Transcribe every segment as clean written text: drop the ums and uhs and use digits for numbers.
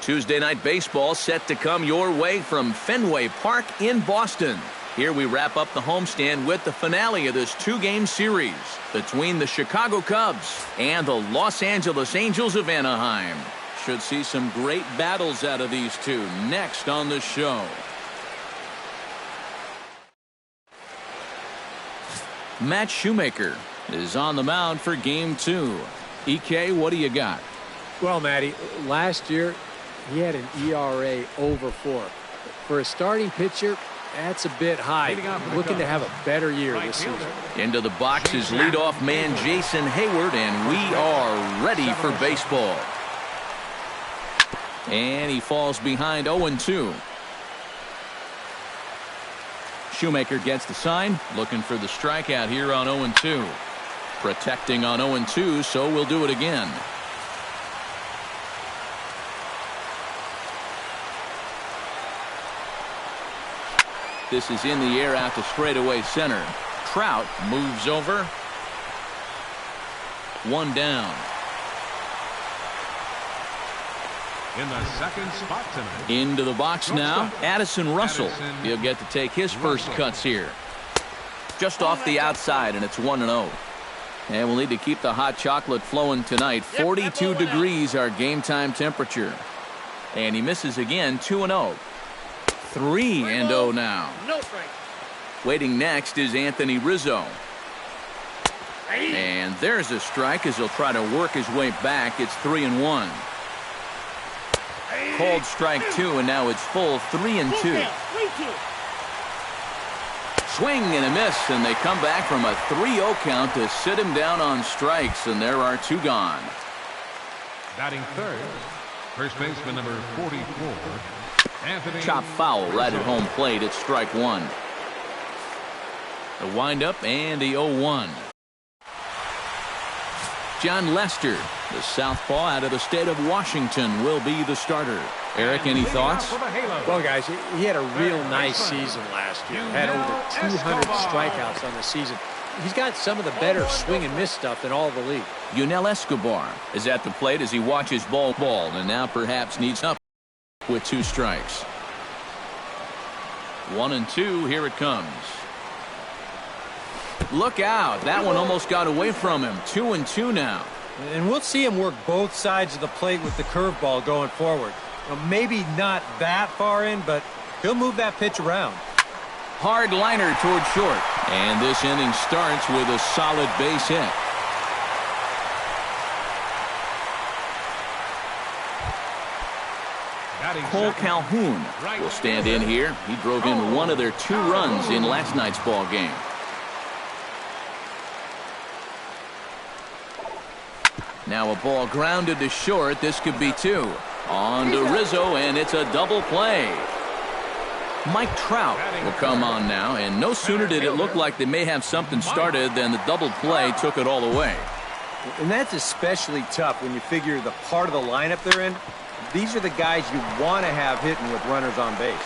Tuesday Night Baseball set to come your way from Fenway Park in Boston. Here we wrap up the homestand with the finale of this two-game series between the Chicago Cubs and the Los Angeles Angels of Anaheim. Should see some great battles out of these two next on the show. Matt Shoemaker is on the mound for Game 2. EK, what do you got? Well, Matty, last year he had an ERA over 4. For a starting pitcher, that's a bit high. Looking to have a better year this season. Into the box is leadoff man Jason Hayward, and we are ready for baseball. And he falls behind 0-2. Shoemaker gets the sign, looking for the strikeout here on 0-2. Protecting on 0-2, so we'll do it again. This is in the air out to straightaway center. Trout moves over. One down. In the second spot tonight. Into the box now, Addison Russell. He'll get to take his first cuts here. Just off the outside, and it's 1-0. And we'll need to keep the hot chocolate flowing tonight. 42 degrees our game time temperature. And he misses again, 2-0. 3-0 now. Waiting next is Anthony Rizzo. And there's a strike as he'll try to work his way back. It's 3-1. Called strike 2, and now it's full 3-2. Swing and a miss, and they come back from a 3-0 count to sit him down on strikes, and there are 2 gone. Batting third, first baseman number 44. Anthony. Chop foul right at home plate. It's strike 1. The windup and the 0-1. John Lester, the southpaw out of the state of Washington, will be the starter. Eric, any thoughts? Well, guys, he had a real nice season last year. Had over 200 strikeouts on the season. He's got some of the better swing and miss stuff in all of the league. Yunel Escobar is at the plate as he watches ball, and now perhaps needs up with 2 strikes. 1-2, here it comes. Look out, that one almost got away from him. 2-2 now. And we'll see him work both sides of the plate with the curveball going forward. Maybe not that far in, but he'll move that pitch around. Hard liner toward short. And this inning starts with a solid base hit. Cole Calhoun will stand in here. He drove in one of their 2 runs in last night's ball game. Now a ball grounded to short. This could be 2. On to Rizzo, and it's a double play. Mike Trout will come on now, and no sooner did it look like they may have something started than the double play took it all away. And that's especially tough when you figure the part of the lineup they're in. These are the guys you want to have hitting with runners on base.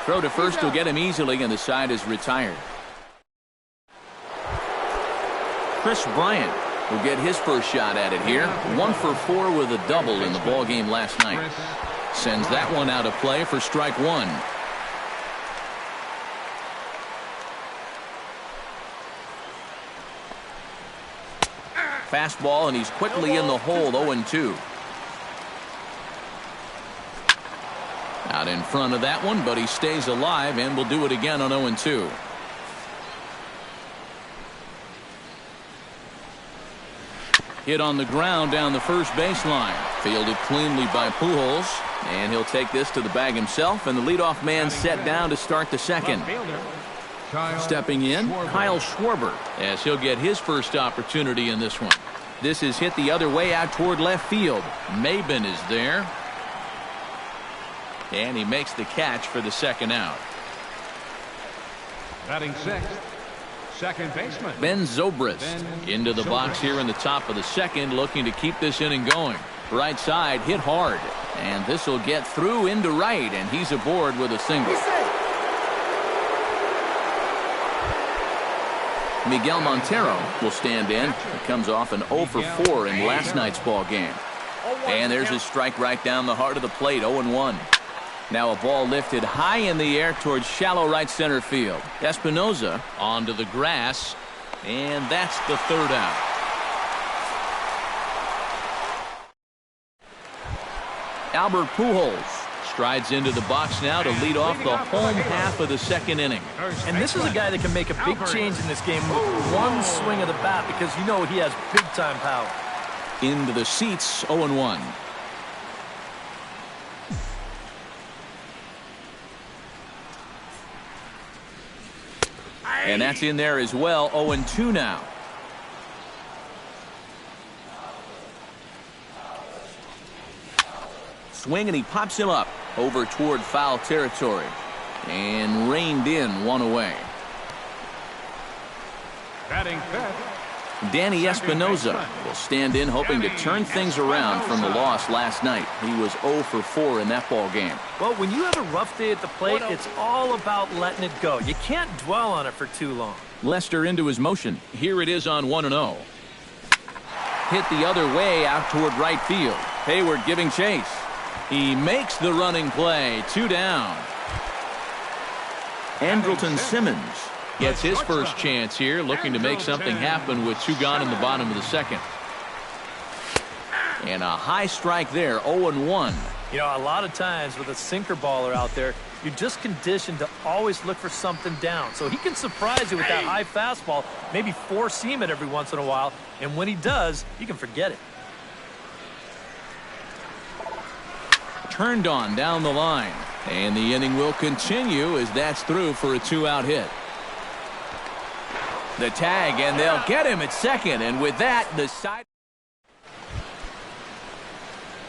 Throw to first will get him easily, and the side is retired. Chris Bryant will get his first shot at it here. 1 for 4 with a double in the ball game last night. Sends that one out of play for strike 1. Fastball, and he's quickly in the hole. 0-2. Out in front of that one, but he stays alive and will do it again on 0-2. Hit on the ground down the first baseline. Fielded cleanly by Pujols, and he'll take this to the bag himself, and the leadoff man set down to start the second. Stepping in, Kyle Schwarber, as he'll get his first opportunity in this one. This is hit the other way out toward left field. Maben is there. And he makes the catch for the second out. Batting sixth, second baseman Ben Zobrist into the box here in the top of the second, looking to keep this inning going. Right side hit hard, and this will get through into right, and he's aboard with a single. Miguel Montero will stand in. He comes off an 0 for 4 in last night's ball game. And there's a strike right down the heart of the plate, 0-1. Now a ball lifted high in the air towards shallow right center field. Espinosa onto the grass, and that's the third out. Albert Pujols strides into the box now to lead off the home half of the second inning. And this is a guy that can make a big change in this game with one swing of the bat, because you know he has big-time power. Into the seats, 0-1. And that's in there as well, 0-2 now. Swing, and he pops him up over toward foul territory. And reined in, one away. Batting fifth, Danny Espinosa will stand in, hoping to turn things around from the loss last night. He was 0 for 4 in that ball game. Well, when you have a rough day at the plate, it's all about letting it go. You can't dwell on it for too long. Lester into his motion. Here it is on 1-0. Hit the other way out toward right field. Hayward giving chase. He makes the running play. 2 down. Andrelton Simmons gets his first chance here, looking to make something happen with 2 gone in the bottom of the second. And a high strike there, 0-1. You know, a lot of times with a sinker baller out there, you're just conditioned to always look for something down. So he can surprise you with that high fastball, maybe four-seam it every once in a while, and when he does, you can forget it. Turned on down the line, and the inning will continue as that's through for a 2-out hit. The tag, and they'll get him at second, and with that, the side.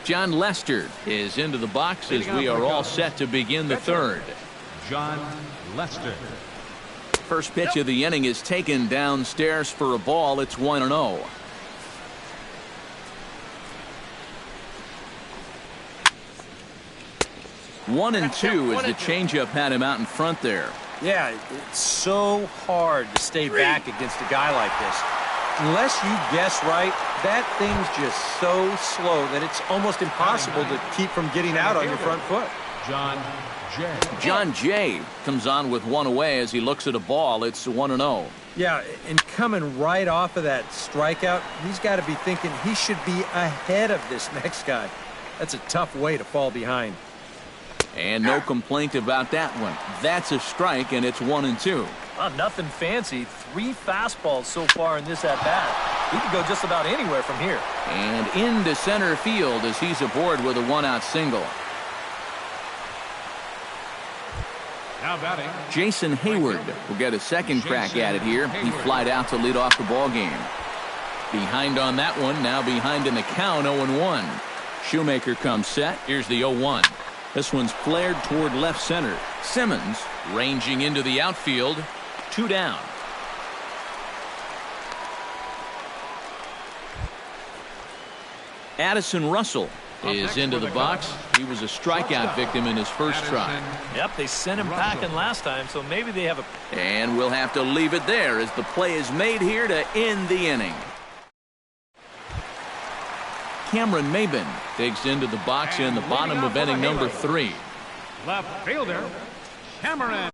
John Lester is into the box as we are all set to begin the third. John Lester. First pitch of the inning is taken downstairs for a ball. It's 1-0. One and two as the changeup had him out in front there. Yeah, it's so hard to stay back against a guy like this. Unless you guess right, that thing's just so slow that it's almost impossible to keep from getting out on your front foot. John Jay comes on with one away as he looks at a ball. It's 1-0. Yeah, and coming right off of that strikeout, he's got to be thinking he should be ahead of this next guy. That's a tough way to fall behind. And no complaint about that one. That's a strike, and it's 1-2. Nothing fancy. 3 fastballs so far in this at-bat. He could go just about anywhere from here. And into center field as he's aboard with a 1-out single. now batting. Jason Hayward will get a second crack at it here. He flied out to lead off the ball game. Behind on that one, now behind in the count, 0-1. Shoemaker comes set. Here's the 0-1. This one's flared toward left center. Simmons ranging into the outfield. 2 down. Addison Russell is into the box. He was a strikeout victim in his first try. Yep, they sent him packing last time, so maybe they have a... And we'll have to leave it there as the play is made here to end the inning. Cameron Maybin digs into the box in the bottom of inning number 3. Left fielder, Cameron.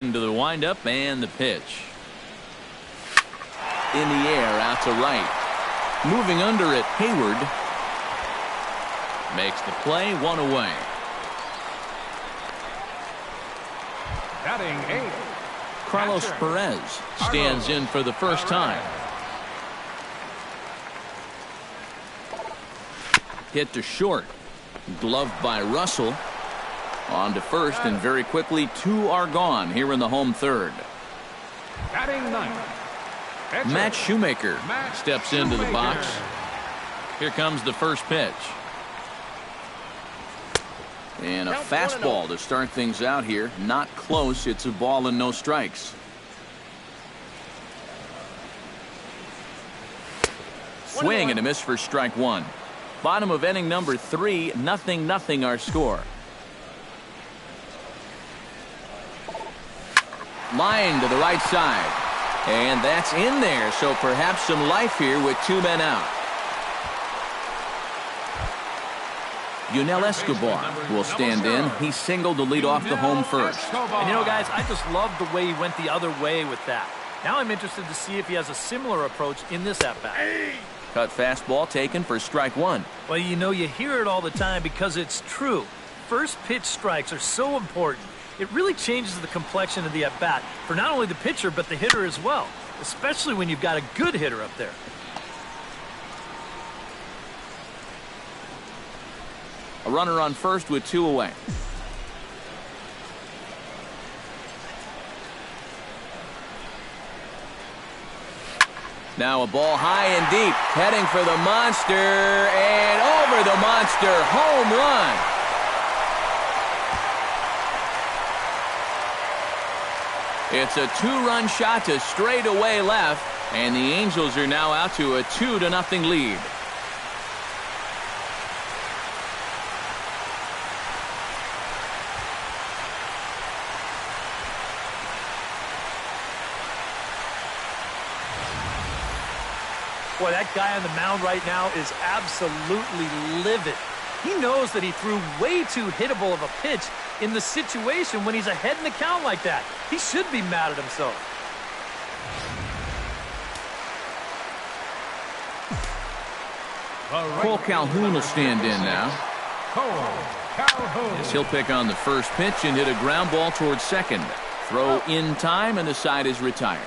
Into the windup and the pitch. In the air, out to right. Moving under it, Hayward. Makes the play, one away. Batting 8. Carlos Perez stands in for the first time. Hit to short. Gloved by Russell. On to first, and very quickly 2 are gone here in the home third. Batting 9. Matt Shoemaker steps into the box. Here comes the first pitch. And a fastball to start things out here. Not close. It's a ball and no strikes. Swing and a miss for strike 1. Bottom of inning number 3. 0-0 our score. Line to the right side. And that's in there, so perhaps some life here with 2 men out. Yunel Escobar will stand in. He singled to lead off the home first. And you know, guys, I just love the way he went the other way with that. Now I'm interested to see if he has a similar approach in this at-bat. Cut fastball taken for strike 1. Well, you know, you hear it all the time because it's true. First pitch strikes are so important. It really changes the complexion of the at-bat for not only the pitcher but the hitter as well, especially when you've got a good hitter up there. A runner on first with 2 away. Now a ball high and deep, heading for the monster, and over the monster, home run. It's a 2-run shot to straightaway left, and the Angels are now out to a 2-0 lead. Boy, that guy on the mound right now is absolutely livid. He knows that he threw way too hittable of a pitch in the situation when he's ahead in the count like that. He should be mad at himself. Cole Calhoun will stand in now. As he'll pick on the first pitch and hit a ground ball towards second. Throw in time, and the side is retired.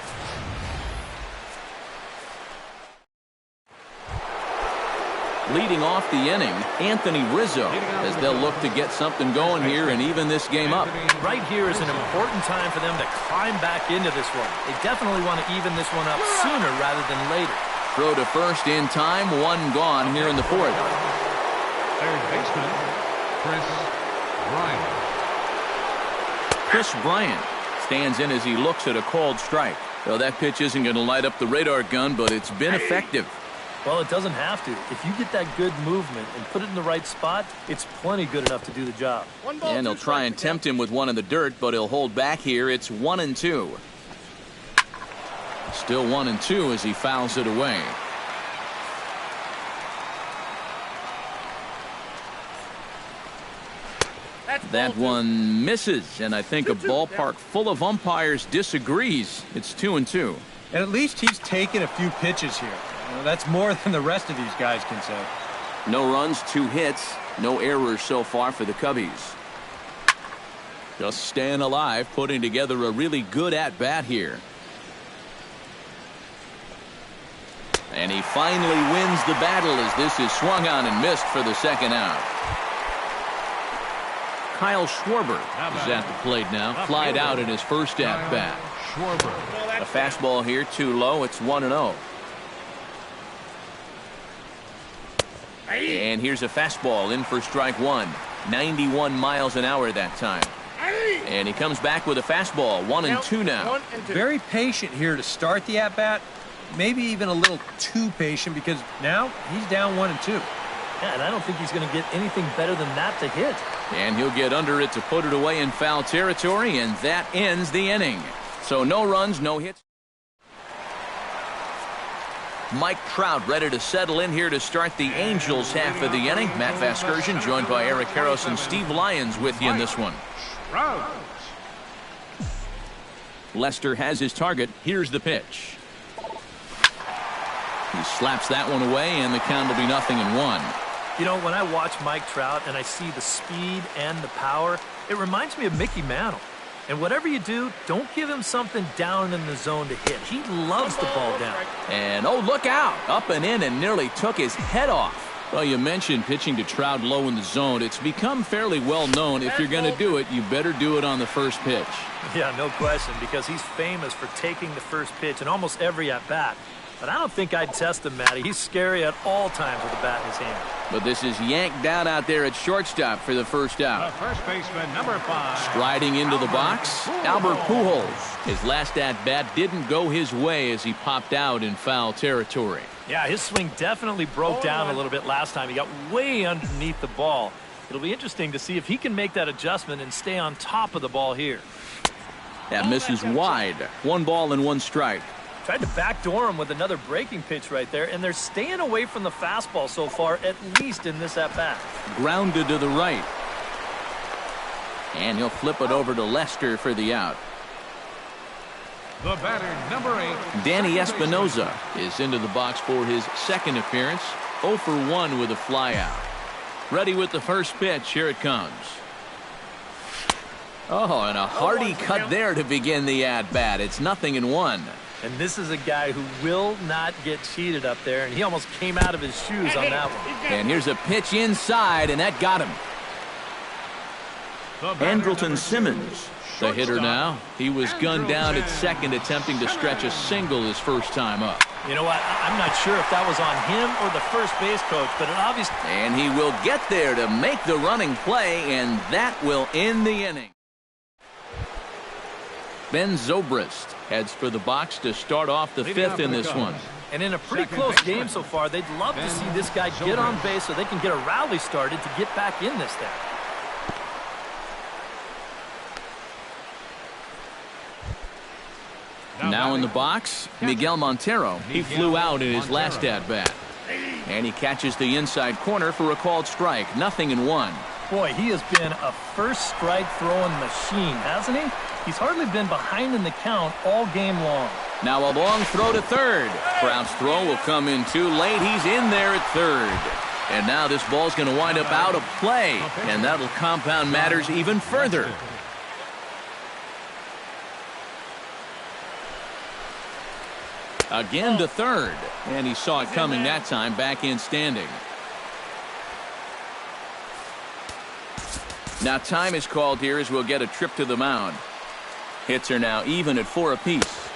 Leading off the inning, Anthony Rizzo, as they'll look to get something going here and even this game up. Right here is an important time for them to climb back into this one. They definitely want to even this one up sooner rather than later. Throw to first in time, 1 gone here in the 4th. Third baseman, Chris Bryant. Chris Bryant stands in as he looks at a called strike. Well, that pitch isn't going to light up the radar gun, but it's been effective. Well, it doesn't have to. If you get that good movement and put it in the right spot, it's plenty good enough to do the job. And they'll try and tempt him with one in the dirt, but he'll hold back here. It's 1-2. Still 1-2 as he fouls it away. That one misses, and I think a ballpark full of umpires disagrees. It's 2-2. And at least he's taken a few pitches here. That's more than the rest of these guys can say. No runs, 2 hits, no errors so far for the Cubbies. Just staying alive, putting together a really good at-bat here. And he finally wins the battle as this is swung on and missed for the second out. Kyle Schwarber is at the plate now. Flied out in his first at-bat. A fastball here, too low. It's 1-0. And here's a fastball in for strike 1. 91 miles an hour that time. And he comes back with a fastball. 1-2 now. Very patient here to start the at-bat. Maybe even a little too patient because now he's down 1-2. Yeah, and I don't think he's going to get anything better than that to hit. And he'll get under it to put it away in foul territory, and that ends the inning. So no runs, no hits. Mike Trout ready to settle in here to start the Angels half of the inning. Matt Vasgersian joined by Eric Karros and Steve Lyons with you in this one. Lester has his target. Here's the pitch. He slaps that one away, and the count will be 0-1. You know, when I watch Mike Trout and I see the speed and the power, it reminds me of Mickey Mantle. And whatever you do, don't give him something down in the zone to hit. He loves the ball down. And, oh, look out. Up and in and nearly took his head off. Well, you mentioned pitching to Trout low in the zone. It's become fairly well known if you're going to do it, you better do it on the first pitch. Yeah, no question, because he's famous for taking the first pitch in almost every at-bat. But I don't think I'd test him, Matty. He's scary at all times with a bat in his hand. But this is yanked down out there at shortstop for the first out. The first baseman, number 5. Striding into the box, Albert Pujols. His last at-bat didn't go his way as he popped out in foul territory. Yeah, his swing definitely broke down a little bit last time. He got way underneath the ball. It'll be interesting to see if he can make that adjustment and stay on top of the ball here. That misses wide. 1 ball and 1 strike. Tried to backdoor him with another breaking pitch right there, and they're staying away from the fastball so far, at least in this at-bat. Grounded to the right. And he'll flip it over to Lester for the out. The batter, number 8. Danny Espinosa is into the box for his second appearance. 0 for 1 with a flyout. Ready with the first pitch. Here it comes. Oh, and a hearty cut there to begin the at-bat. It's 0-1. And this is a guy who will not get cheated up there, and he almost came out of his shoes on that one. And here's a pitch inside, and that got him. Andrelton Simmons, the hitter now. He was gunned down at second, attempting to stretch a single his first time up. You know what? I'm not sure if that was on him or the first base coach, but it obviously... And he will get there to make the running play, and that will end the inning. Ben Zobrist heads for the box to start off the 5th in this one. And in a pretty close game so far, they'd love to see this guy get on base so they can get a rally started to get back in this thing. Now in the box, Miguel Montero. He flew out in his last at-bat. And he catches the inside corner for a called strike. 0-1. Boy, he has been a first strike throwing machine, hasn't he? He's hardly been behind in the count all game long. Now a long throw to third. Trout's throw will come in too late. He's in there at third. And now this ball's going to wind up out of play. And that'll compound matters even further. Again to third. And he saw it coming that time, back in standing. Now time is called here as we'll get a trip to the mound. Hits are now even at 4 apiece.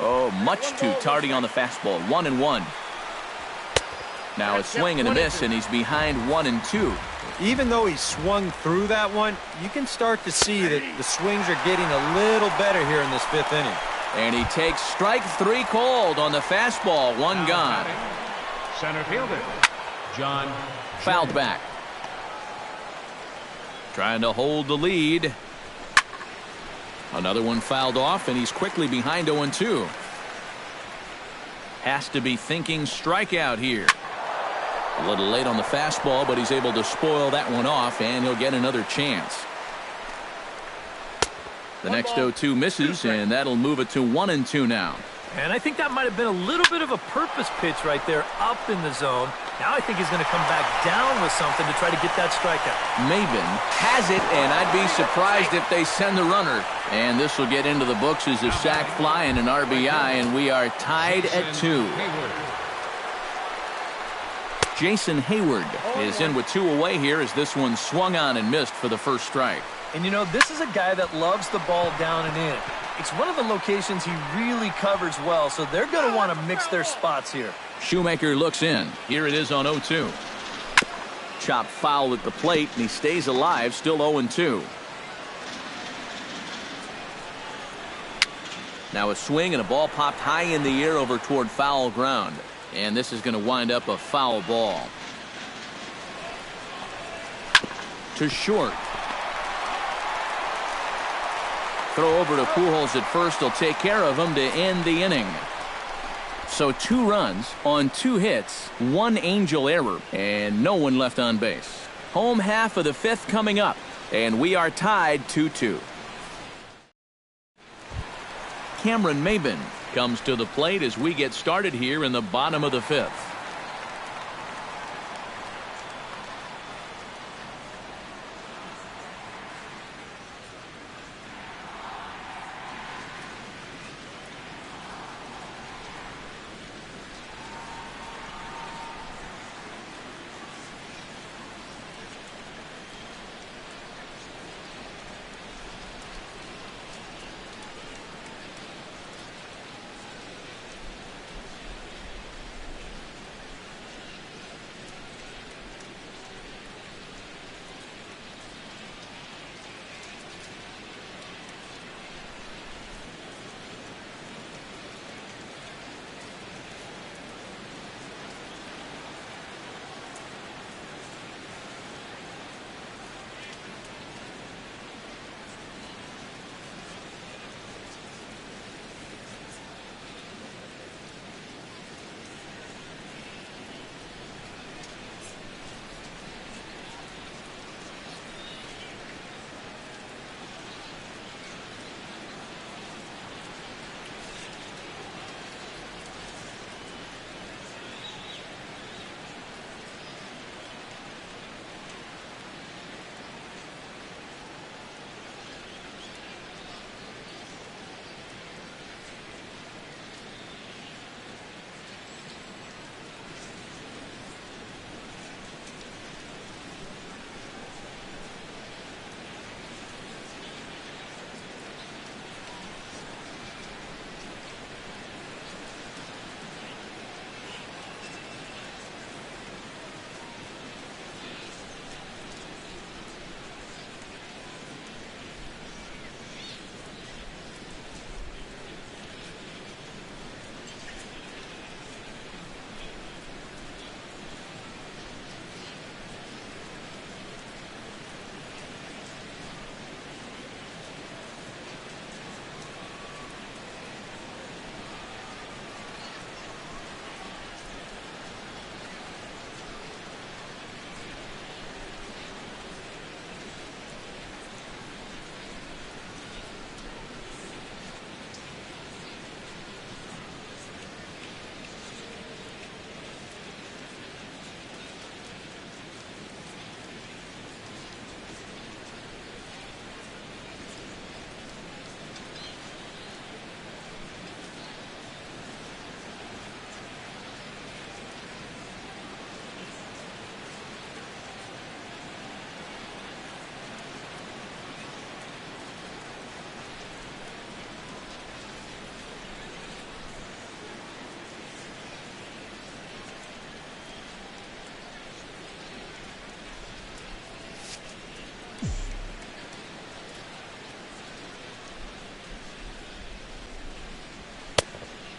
Oh, much too tardy on the fastball. 1-1. Now a swing and a miss, and he's behind 1-2. Even though he swung through that one, you can start to see that the swings are getting a little better here in this 5th inning. And he takes strike 3 cold on the fastball. 1 gone. Center fielder, John. Fouled back. Trying to hold the lead. Another one fouled off, and he's quickly behind 0-2. Has to be thinking strikeout here. A little late on the fastball, but he's able to spoil that one off, and he'll get another chance. The next 0-2 misses, and that'll move it to 1-2 now. And I think that might have been a little bit of a purpose pitch right there up in the zone. Now I think he's going to come back down with something to try to get that strikeout. Maben has it, and I'd be surprised if they send the runner. And this will get into the books as a sac fly and an RBI, and we are tied at 2. Jason Hayward is in with 2 away here as this one swung on and missed for the first strike. And you know, this is a guy that loves the ball down and in. It's one of the locations he really covers well, so they're going to want to mix their spots here. Shoemaker looks in. Here it is on 0-2. Chopped foul at the plate, and he stays alive, still 0-2. Now a swing and a ball popped high in the air over toward foul ground. And this is going to wind up a foul ball. To short. Throw over to Pujols at first. He'll take care of him to end the inning. So 2 runs on 2 hits, 1 Angel error, and no one left on base. Home half of the 5th coming up, and we are tied 2-2. Cameron Maybin comes to the plate as we get started here in the bottom of the 5th.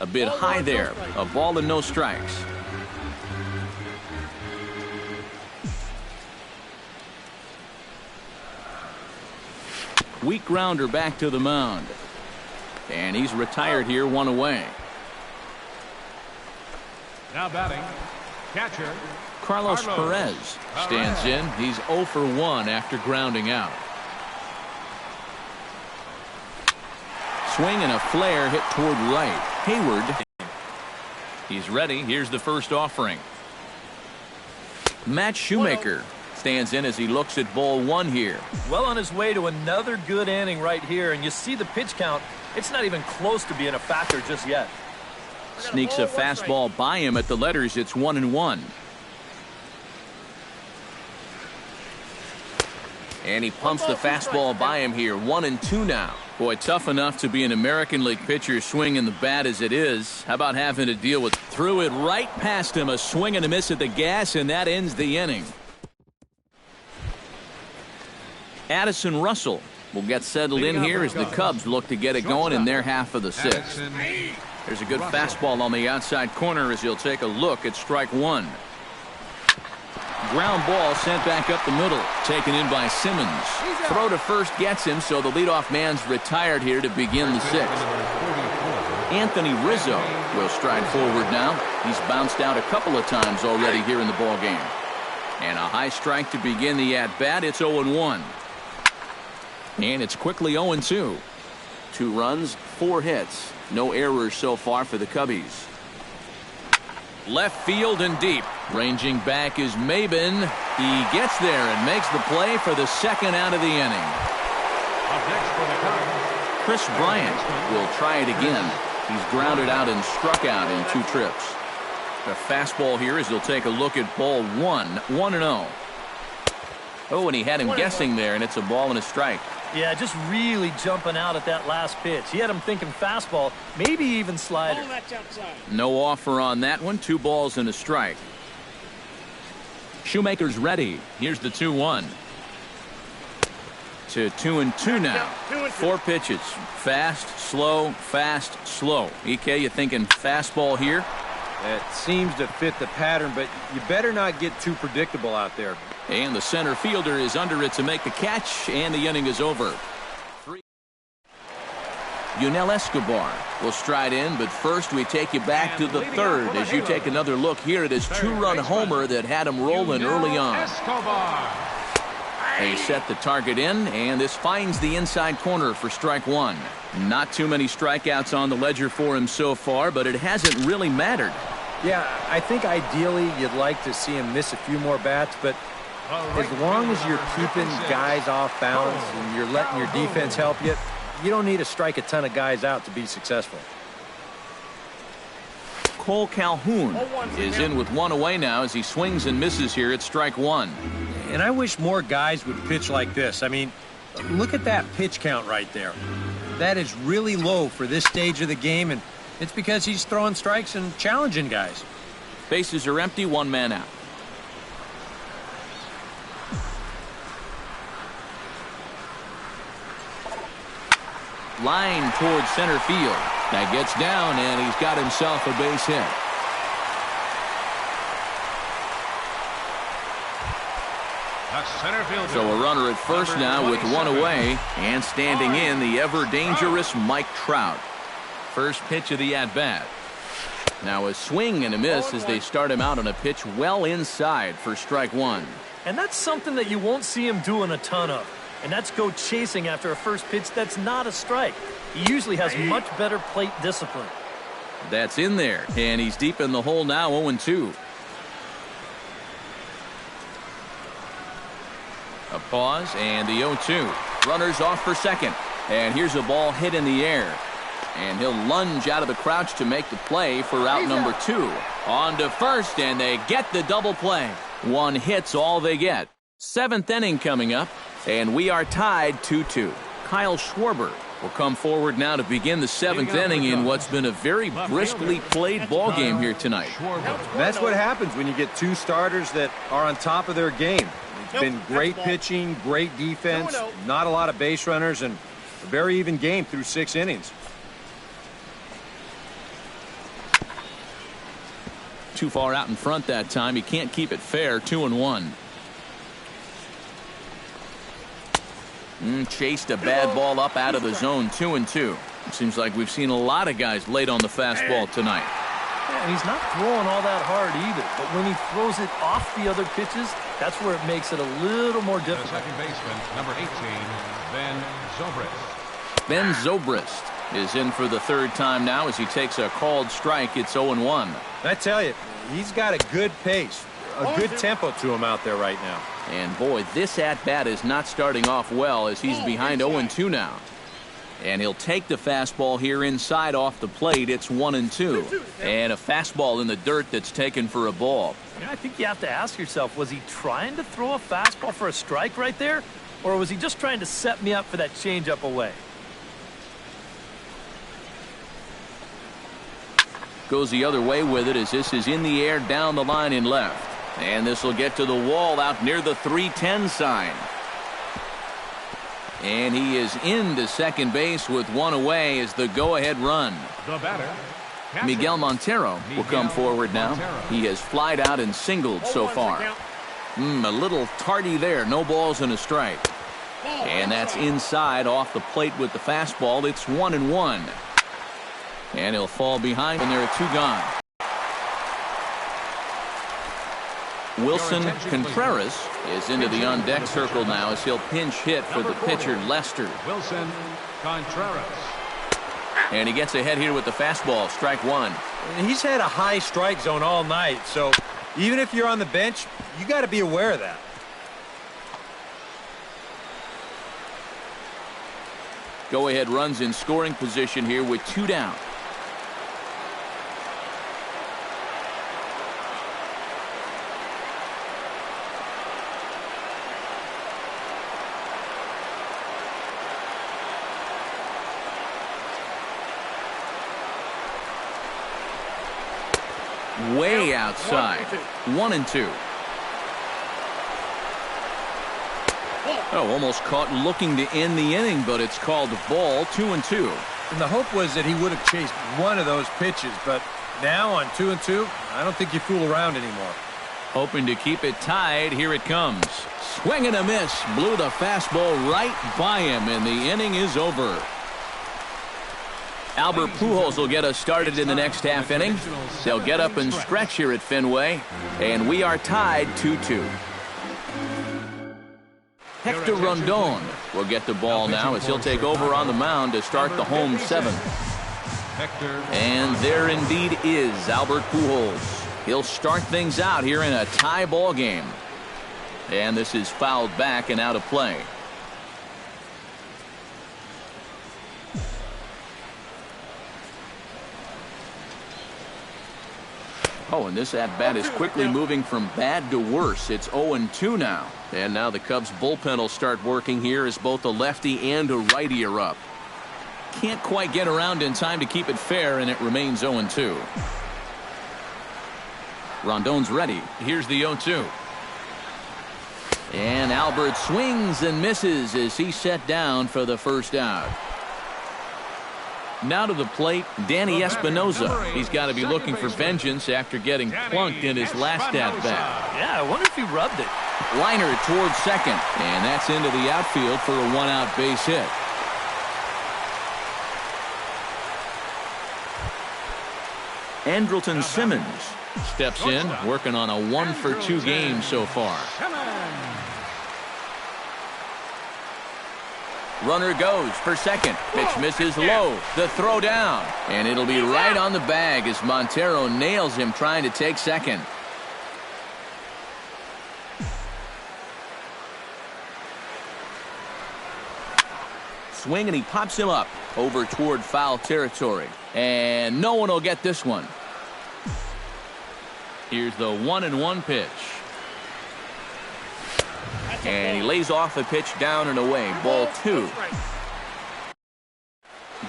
A bit high there. A ball and no strikes. Weak grounder back to the mound. And he's retired here, 1 away. Now batting, catcher Carlos Perez stands in. He's 0 for 1 after grounding out. Swing and a flare hit toward right. Hayward. He's ready. Here's the first offering. Matt Shoemaker stands in as he looks at ball 1 here. Well on his way to another good inning right here, and you see the pitch count. It's not even close to being a factor just yet. Sneaks a fastball by him at the letters. It's 1-1. And he pumps the fastball by him here. 1-2 now. Boy, tough enough to be an American League pitcher swinging the bat as it is. How about having to deal with threw it right past him, a swing and a miss at the gas, and that ends the inning. Addison Russell will get settled in here as the Cubs look to get it going in their half of the 6th. There's a good fastball on the outside corner as he'll take a look at strike 1. Ground ball sent back up the middle, taken in by Simmons. Throw to first gets him, so the leadoff man's retired here to begin the 6th. Anthony Rizzo will stride forward now. He's bounced out a couple of times already here in the ball game. And a high strike to begin the at-bat. It's 0-1. And it's quickly 0-2. 2 runs, 4 hits. No errors so far for the Cubbies. Left field and deep. Ranging back is Maben. He gets there and makes the play for the second out of the inning. Up next for the Cubs, Chris Bryant will try it again. He's grounded out and struck out in 2 trips. The fastball here as he'll take a look at ball 1, 1-0. Oh, and he had him guessing there, and it's a ball and a strike. Yeah, just really jumping out at that last pitch. He had him thinking fastball, maybe even slider. No offer on that one. 2 balls and a strike. Shoemaker's ready. Here's the 2-1. To 2-2 now. 4 pitches. Fast, slow, fast, slow. EK, you thinking fastball here? That seems to fit the pattern, but you better not get too predictable out there. And the center fielder is under it to make the catch, and the inning is over. Yunel Escobar will stride in, but first we take you back to the 3rd as you take another look here at his 2-run homer that had him rolling early on. Escobar. They set the target in, and this finds the inside corner for strike 1. Not too many strikeouts on the ledger for him so far, but it hasn't really mattered. Yeah, I think ideally you'd like to see him miss a few more bats, but as long as you're keeping guys off balance and you're letting your defense help you, you don't need to strike a ton of guys out to be successful. Cole Calhoun is in with 1 away now as he swings and misses here at strike 1. And I wish more guys would pitch like this. I mean, look at that pitch count right there. That is really low for this stage of the game, and it's because he's throwing strikes and challenging guys. Bases are empty, 1 man out. Line towards center field. That gets down, and he's got himself a base hit. Center fielder. So a runner at first now with 1 away, and standing in the ever-dangerous Mike Trout. First pitch of the at-bat. Now a swing and a miss as they start him out on a pitch well inside for strike 1. And that's something that you won't see him doing a ton of. And that's go chasing after a first pitch that's not a strike. He usually has much better plate discipline. That's in there, and he's deep in the hole now, 0-2. A pause, and the 0-2. Runners off for second, and here's a ball hit in the air. And he'll lunge out of the crouch to make the play for out number 2. On to first, and they get the double play. 1 hit's all they get. 7th inning coming up, and we are tied 2-2. Kyle Schwarber will come forward now to begin the 7th inning in what's been a very briskly played ball game here tonight. That's what happens when you get 2 starters that are on top of their game. It's been great pitching, great defense, not a lot of base runners, and a very even game through 6 innings. Too far out in front that time. He can't keep it fair. 2-1. Chased a bad ball up out of the zone. 2-2. It seems like we've seen a lot of guys late on the fastball tonight. Yeah, and he's not throwing all that hard either. But when he throws it off the other pitches, that's where it makes it a little more difficult. The second baseman, number 18, Ben Zobrist. Ben Zobrist is in for the 3rd time now as he takes a called strike. It's 0-1. I tell you, he's got a good pace, a good tempo to him out there right now. And boy, this at-bat is not starting off well as he's behind 0-2 now. And he'll take the fastball here inside off the plate. It's 1-2. And a fastball in the dirt that's taken for a ball. Yeah, I think you have to ask yourself, was he trying to throw a fastball for a strike right there? Or was he just trying to set me up for that changeup away? Goes the other way with it as this is in the air down the line in left. And this will get to the wall out near the 310 sign. And he is into second base with 1 away as the go-ahead run. The batter, Miguel Montero will come forward now. He has flied out and singled so far. A little tardy there. No balls and a strike. And that's inside off the plate with the fastball. It's 1-1. And he'll fall behind, and there are 2 gone. Wilson Contreras is into the on-deck circle now as he'll pinch hit for the pitcher Lester. Wilson Contreras. And he gets ahead here with the fastball, strike one. And he's had a high strike zone all night, so even if you're on the bench, you got to be aware of that. Go-ahead runs in scoring position here with 2 down. Way outside. 1-2. Oh, almost caught looking to end the inning, but it's called ball. 2-2. And the hope was that he would have chased one of those pitches, but now on 2-2, I don't think you fool around anymore. Hoping to keep it tied. Here it comes. Swing and a miss. Blew the fastball right by him, and the inning is over. Albert Pujols will get us started in the next half inning. They'll get up and stretch here at Fenway, and we are tied 2-2. Hector Rondon will get the ball now as he'll take over on the mound to start the home 7th. And there indeed is Albert Pujols. He'll start things out here in a tie ball game. And this is fouled back and out of play. Oh, and this at-bat is quickly moving from bad to worse. It's 0-2 now. And now the Cubs bullpen will start working here as both a lefty and a righty are up. Can't quite get around in time to keep it fair, and it remains 0-2. Rondon's ready. Here's the 0-2. And Albert swings and misses as he's set down for the first out. Now to the plate, Danny Espinosa. He's got to be looking for vengeance after getting plunked in his last at-bat. Yeah, I wonder if he rubbed it. Liner towards second, and that's into the outfield for a 1-out base hit. Andrelton Simmons steps in, working on a 1-for-2 game so far. Runner goes for second. Pitch misses low. The throw down. And it'll be right on the bag as Montero nails him trying to take second. Swing and he pops him up over toward foul territory. And no one will get this one. Here's the 1-1 pitch. And he lays off the pitch down and away. Ball 2.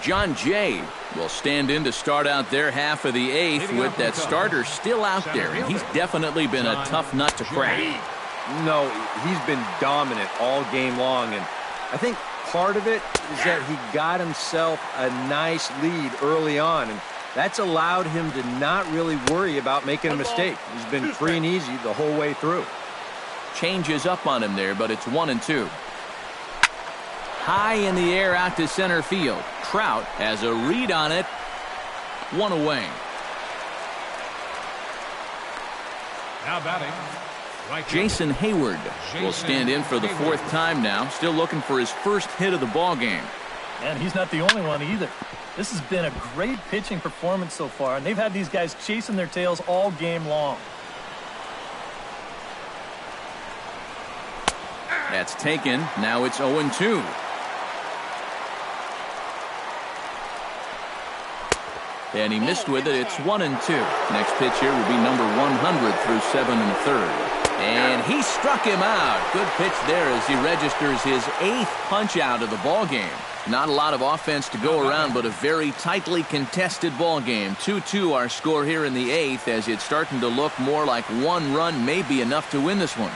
John Jay will stand in to start out their half of the 8th with that starter still out there. And he's definitely been a tough nut to crack. No, he's been dominant all game long. And I think part of it is that he got himself a nice lead early on. And that's allowed him to not really worry about making a mistake. He's been free and easy the whole way through. Changes up on him there, but it's 1-2. High in the air out to center field. Trout has a read on it. 1 away. Now batting. Right, Jason Hayward will stand in for the 4th time now. Still looking for his first hit of the ball game. And he's not the only one either. This has been a great pitching performance so far, and they've had these guys chasing their tails all game long. That's taken. Now it's 0-2. And he missed with it. It's 1-2. Next pitch here will be number 100 through 7 1/3. And he struck him out. Good pitch there as he registers his 8th punch out of the ball game. Not a lot of offense to go around, but a very tightly contested ball game. 2-2 our score here in the 8th as it's starting to look more like one run may be enough to win this one.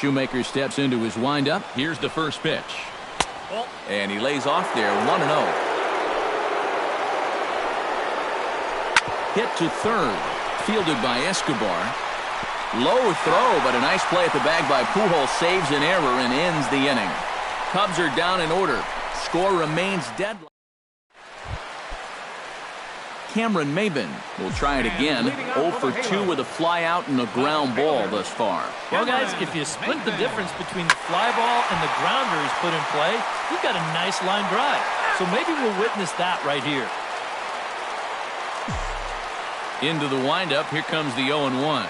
Shoemaker steps into his windup. Here's the first pitch. And he lays off there, 1-0. Hit to third, fielded by Escobar. Low throw, but a nice play at the bag by Pujols saves an error and ends the inning. Cubs are down in order. Score remains deadlocked. Cameron Maybin will try it again. 0 for 2 with a fly out and a ground ball thus far. Well, guys, if you split the difference between the fly ball and the grounder he's put in play, you've got a nice line drive. So maybe we'll witness that right here. Into the windup, here comes the 0-1.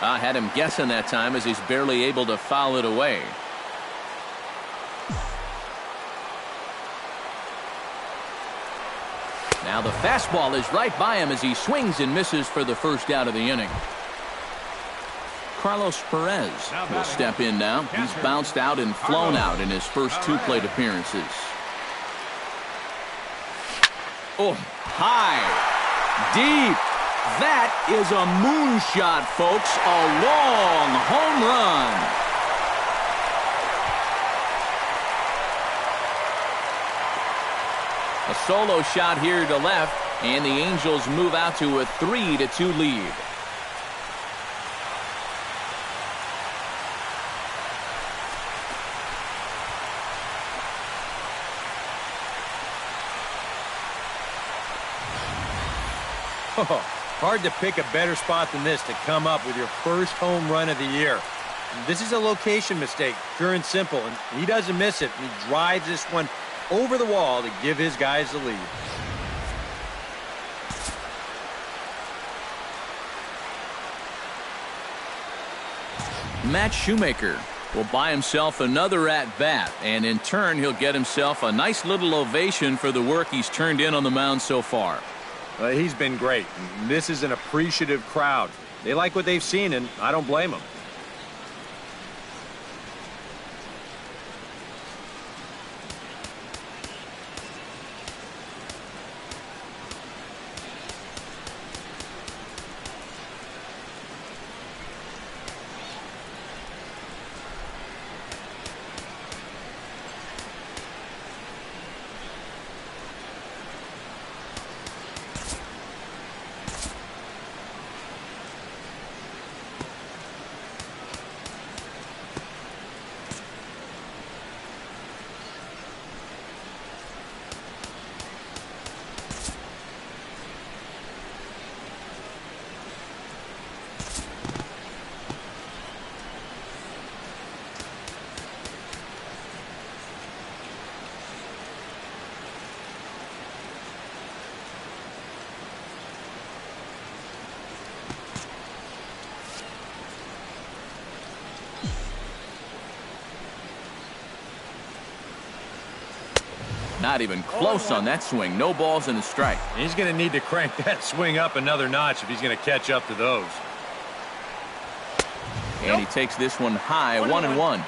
I had him guessing that time as he's barely able to foul it away. Now the fastball is right by him as he swings and misses for the first out of the inning. Carlos Perez will step in now. He's bounced out and flown out in his first 2 plate appearances. Oh, high, deep. That is a moonshot, folks. A long home run. A solo shot here to left, and the Angels move out to a 3-2 lead. Oh, hard to pick a better spot than this to come up with your first home run of the year. This is a location mistake, pure and simple, and he doesn't miss it. He drives this one over the wall to give his guys the lead. Matt Shoemaker will buy himself another at-bat, and in turn he'll get himself a nice little ovation for the work he's turned in on the mound so far. He's been great. This is an appreciative crowd. They like what they've seen, and I don't blame them. Not even close on that swing. No balls and a strike. He's going to need to crank that swing up another notch if he's going to catch up to those. And he takes this one high, 1-1.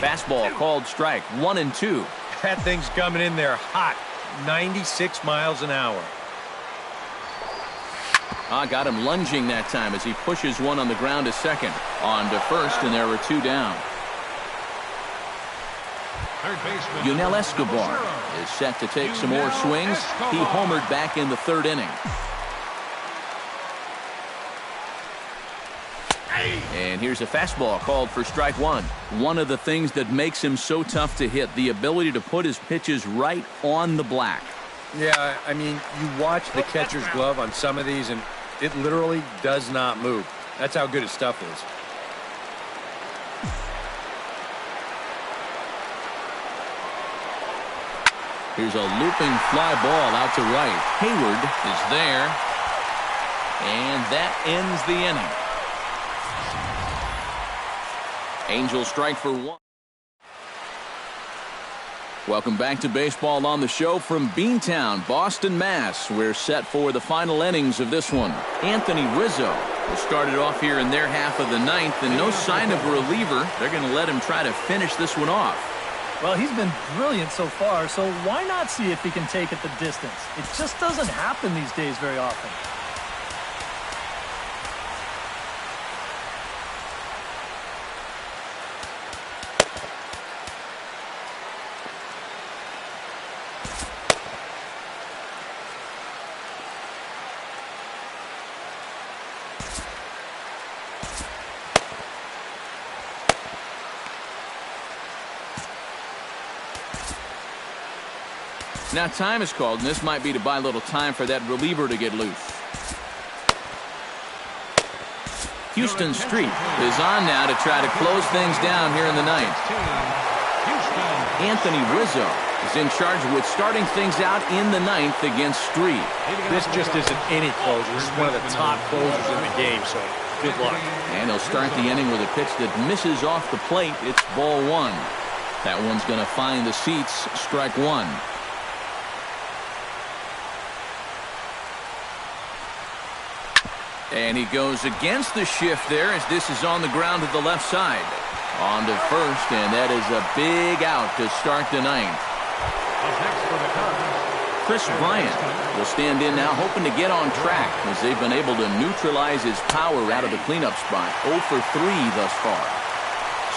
Fastball called strike, 1-2. That thing's coming in there hot, 96 miles an hour. Got him lunging that time as he pushes one on the ground to second. On to first, and there were 2 down. Yunel Escobar is set to take some more swings. He homered back in the 3rd inning. And here's a fastball called for strike 1. One of the things that makes him so tough to hit, the ability to put his pitches right on the black. Yeah, I mean, you watch the catcher's glove on some of these, and it literally does not move. That's how good his stuff is. Here's a looping fly ball out to right. Hayward is there. And that ends the inning. Angels strike for 1. Welcome back to Baseball on the Show from Beantown, Boston, Mass. We're set for the final innings of this one. Anthony Rizzo will start it off here in their half of the 9th, and no sign of a reliever. They're going to let him try to finish this one off. Well, he's been brilliant so far, so why not see if he can take it the distance? It just doesn't happen these days very often. Now time is called, and this might be to buy a little time for that reliever to get loose. Houston Street is on now to try to close things down here in the ninth. Anthony Rizzo is in charge with starting things out in the ninth against Street. This just isn't any closer. This is one of the top closers in the game, so good luck. And he'll start the inning with a pitch that misses off the plate. It's ball one. That one's going to find the seats, strike one. And he goes against the shift there as this is on the ground to the left side. On to first, and that is a big out to start the ninth. Chris Bryant will stand in now, hoping to get on track as they've been able to neutralize his power out of the cleanup spot. 0 for 3 thus far.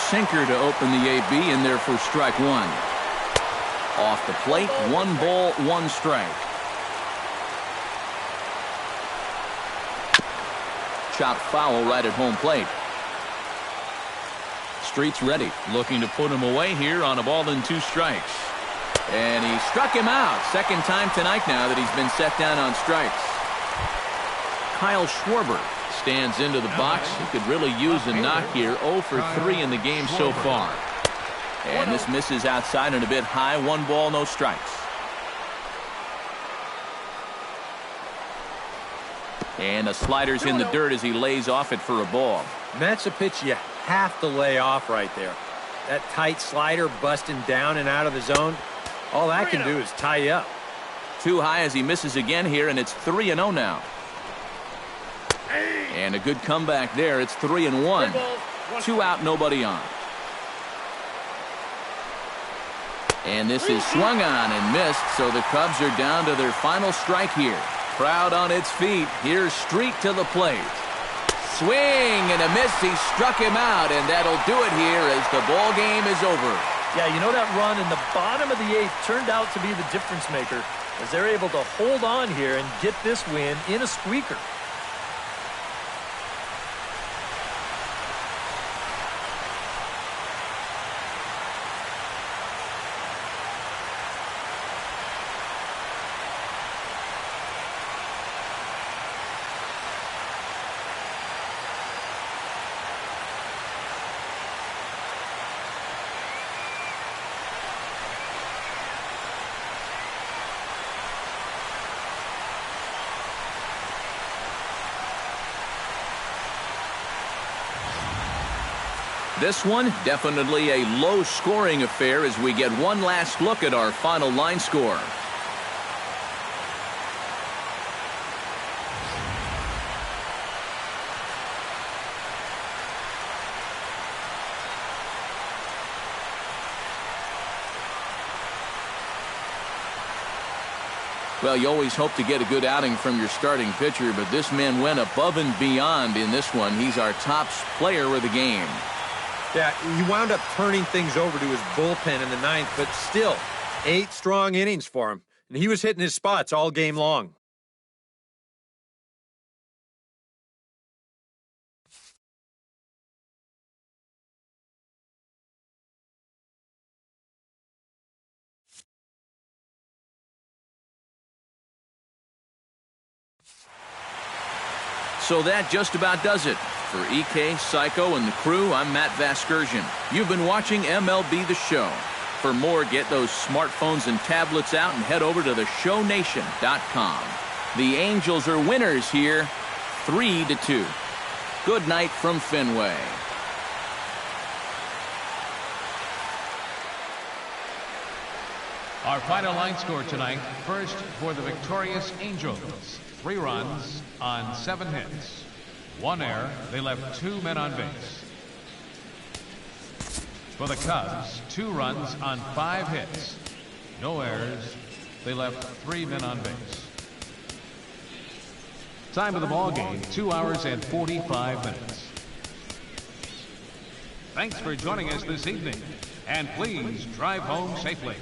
Sinker to open the AB in there for strike one. Off the plate, 1 ball, 1 strike. Chopped foul right at home plate. Street's ready, looking to put him away here on a ball and 2 strikes. And he struck him out. Second time tonight now that he's been set down on strikes. Kyle Schwarber stands into the box. He could really use a knock here. 0 for 3 in the game so far. And this misses outside and a bit high. 1 ball, no strikes. And the slider's in the dirt as he lays off it for a ball. And that's a pitch you have to lay off right there. That tight slider busting down and out of the zone, all that can do is tie you up. Too high as he misses again here, and it's 3-0 now. And a good comeback there. It's 3-1. 2 out, nobody on. And this is swung on and missed, so the Cubs are down to their final strike here. Crowd on its feet. Here's Street to the plate. Swing and a miss. He struck him out, and that'll do it here as the ball game is over. Yeah, you know that run in the bottom of the 8th turned out to be the difference maker as they're able to hold on here and get this win in a squeaker. This one, definitely a low-scoring affair as we get one last look at our final line score. Well, you always hope to get a good outing from your starting pitcher, but this man went above and beyond in this one. He's our top player of the game. Yeah, he wound up turning things over to his bullpen in the 9th, but still, 8 strong innings for him. And he was hitting his spots all game long. So that just about does it. For EK, Psycho, and the crew, I'm Matt Vasgersian. You've been watching MLB The Show. For more, get those smartphones and tablets out and head over to theshownation.com. The Angels are winners here, 3-2. Good night from Fenway. Our final line score tonight, first for the victorious Angels. 3 runs on 7 hits. 1 error. They left 2 men on base. For the Cubs, 2 runs on 5 hits. No errors. They left 3 men on base. Time of the ball game, 2 hours and 45 minutes. Thanks for joining us this evening, and please drive home safely.